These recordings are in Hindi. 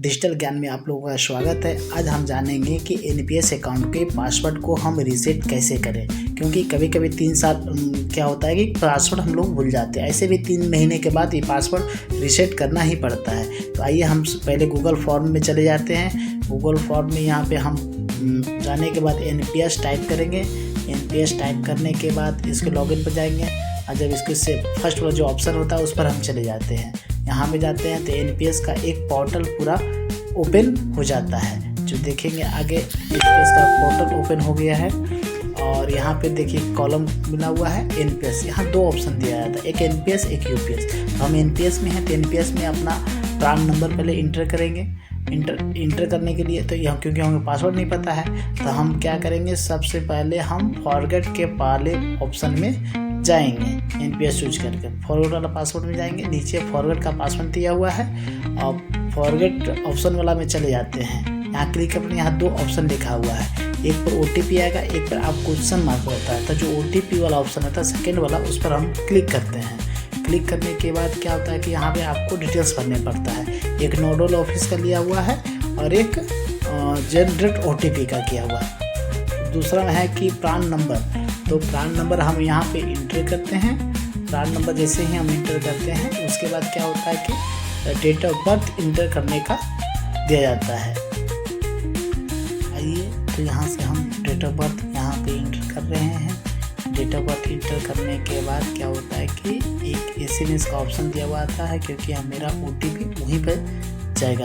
डिजिटल ज्ञान में आप लोगों का स्वागत है। आज हम जानेंगे कि एनपीएस अकाउंट के पासवर्ड को हम रीसेट कैसे करें, क्योंकि कभी कभी 3 साल क्या होता है कि पासवर्ड हम लोग भूल जाते हैं। ऐसे भी 3 महीने के बाद ये पासवर्ड रीसेट करना ही पड़ता है। तो आइए हम पहले गूगल फॉर्म में चले जाते हैं। गूगल फॉर्म में यहाँ पे हम जाने के बाद एनपीएस टाइप करेंगे। एनपीएस टाइप करने के बाद इसके लॉगिन पर जाएंगे और जब इसके से फर्स्ट वाला जो ऑप्शन होता है उस पर हम चले जाते हैं। यहाँ पे जाते हैं तो एनपीएस का एक पोर्टल पूरा ओपन हो जाता है। जो देखेंगे आगे एनपीएस का पोर्टल ओपन हो गया है और यहाँ पे देखिए कॉलम मिला हुआ है एनपीएस। यहाँ 2 ऑप्शन दिया जाता है, एक एनपीएस एक यूपीएस। तो हम एनपीएस में हैं तो एनपीएस में अपना प्रान नंबर पहले इंटर करेंगे। इंटर करने के लिए तो यहाँ क्योंकि हमें पासवर्ड नहीं पता है तो हम क्या करेंगे, सबसे पहले हम फॉरगेट के पहले ऑप्शन में जाएंगे। एनपीएस चूज करके फॉरवर्ड वाला पासवर्ड में जाएंगे। नीचे फॉरवर्ड का पासवर्ड दिया हुआ है और फॉरगेट ऑप्शन वाला में चले जाते हैं। यहाँ क्लिक करने यहाँ 2 ऑप्शन लिखा हुआ है, एक पर ओटीपी आएगा, एक पर आप क्वेश्चन मार्क होता है। तो जो ओटीपी वाला ऑप्शन होता है सेकेंड वाला, उस पर हम क्लिक करते हैं। क्लिक करने के बाद क्या होता है कि यहाँ पे आपको डिटेल्स भरने पड़ता है। एक नोडल ऑफिस का लिया हुआ है और एक जनरेट ओटीपी का किया हुआ है। दूसरा है कि प्रान नंबर। तो प्रान नंबर हम यहाँ पे इंटर करते हैं। प्रान नंबर जैसे ही हम इंटर करते हैं उसके बाद क्या होता है कि डेट ऑफ बर्थ इंटर करने का दिया जाता है। आइए तो यहाँ से हम डेट ऑफ बर्थ यहाँ पे इंटर कर रहे हैं। डेट ऑफ बर्थ इंटर करने के बाद क्या होता है कि एक एसएमएस का ऑप्शन दिया हुआ आता है, क्योंकि मेरा ओटीपी वहीं पर जाएगा।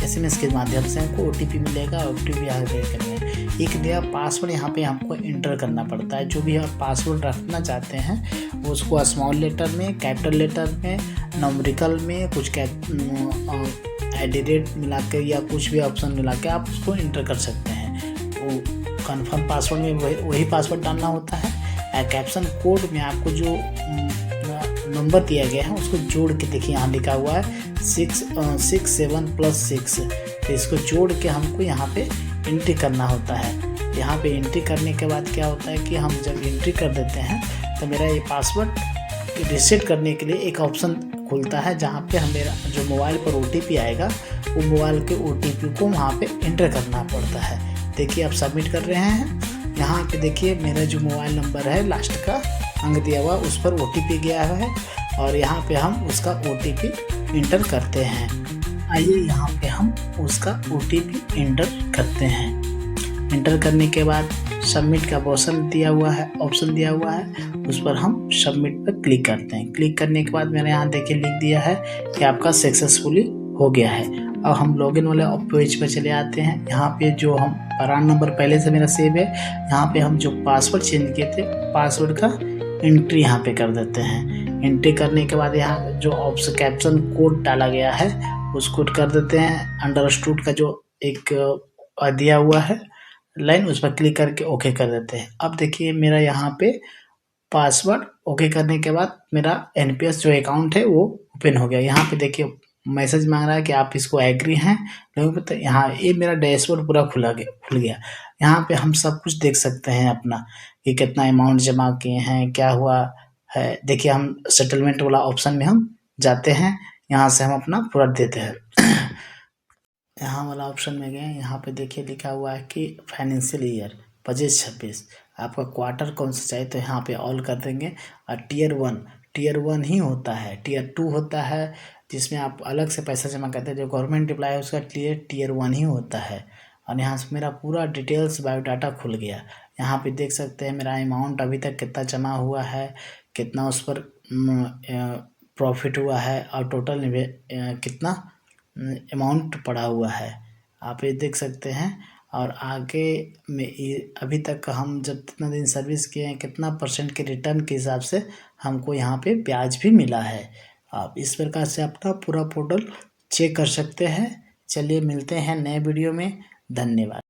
एसएमएस के माध्यम से हमको ओटीपी मिलेगा। ओटीपी यहाँ पे करेंगे। एक नया पासवर्ड यहाँ पे हमको इंटर करना पड़ता है। जो भी आप पासवर्ड रखना चाहते हैं उसको स्मॉल लेटर में, कैपिटल लेटर में, नंबरिकल में, कुछ एडिडेट मिला के या कुछ भी ऑप्शन मिला के आप उसको इंटर कर सकते हैं। वो कन्फर्म पासवर्ड में वही पासवर्ड डालना होता है। कैप्शन कोड में आपको जो नंबर दिया गया है उसको जोड़ के देखिए, यहाँ लिखा हुआ है 67+6। तो इसको जोड़ के हमको यहाँ पे एंट्री करना होता है। यहाँ पे एंट्री करने के बाद क्या होता है कि हम जब एंट्री कर देते हैं तो मेरा ये पासवर्ड रीसेट करने के लिए एक ऑप्शन खुलता है, जहाँ पे मेरा जो मोबाइल पर ओटीपी आएगा वो मोबाइल के ओटीपी को वहाँ पे एंटर करना पड़ता है। देखिए आप सबमिट कर रहे हैं। यहाँ पे देखिए मेरा जो मोबाइल नंबर है लास्ट का अंक दिया हुआ उस पर ओटीपी गया है और यहाँ पे हम उसका ओटीपी इंटर करते हैं। आइए यहाँ पे हम उसका ओटीपी इंटर करते हैं। इंटर करने के बाद सबमिट का ऑप्शन दिया हुआ है, उस पर हम सबमिट पर क्लिक करते हैं। क्लिक करने के बाद मैंने यहाँ देखिए लिख दिया है कि आपका सक्सेसफुली हो गया है। अब हम लॉगिन वाले पेज पर चले आते हैं। यहाँ पे जो हम प्रान नंबर पहले से मेरा सेव है, यहाँ पे हम जो पासवर्ड चेंज किए थे पासवर्ड का एंट्री यहाँ पे कर देते हैं। एंट्री करने के बाद यहाँ जो ऑप्शन कैप्शन कोड डाला गया है उसको कर देते हैं। अंडरस्टूड का जो एक दिया हुआ है लाइन, उस पर क्लिक करके ओके कर देते हैं। अब देखिए मेरा यहाँ पे पासवर्ड ओके करने के बाद मेरा एनपीएस जो अकाउंट है वो ओपन हो गया। यहाँ पे देखिए मैसेज मांग रहा है कि आप इसको एग्री हैं। तो यहाँ ये मेरा डैशबोर्ड पूरा खुल गया। यहाँ पे हम सब कुछ देख सकते हैं अपना कि कितना अमाउंट जमा किए हैं, क्या हुआ है। देखिए हम सेटलमेंट वाला ऑप्शन में हम जाते हैं, यहाँ से हम अपना पूरा देते हैं। यहाँ वाला ऑप्शन में गए, यहाँ पे देखिए लिखा हुआ है कि फाइनेंशियल ईयर 25-26 आपका क्वार्टर कौन सा चाहिए, तो यहाँ पे ऑल कर देंगे। और टीयर 1 ही होता है। टीयर 2 होता है जिसमें आप अलग से पैसा जमा करते हैं। जो गवर्नमेंट एम्प्लॉय है उसका टीयर 1 ही होता है। और यहाँ से मेरा पूरा डिटेल्स बायोडाटा खुल गया। यहाँ पे देख सकते हैं मेरा अमाउंट अभी तक कितना जमा हुआ है, कितना उस पर प्रॉफिट हुआ है और टोटल कितना अमाउंट पड़ा हुआ है, आप ये देख सकते हैं। और आगे में अभी तक हम जब कितना दिन सर्विस किए हैं, कितना % के रिटर्न के हिसाब से हमको यहाँ पे ब्याज भी मिला है। आप इस प्रकार से अपना पूरा पोर्टल चेक कर सकते हैं। चलिए मिलते हैं नए वीडियो में। धन्यवाद।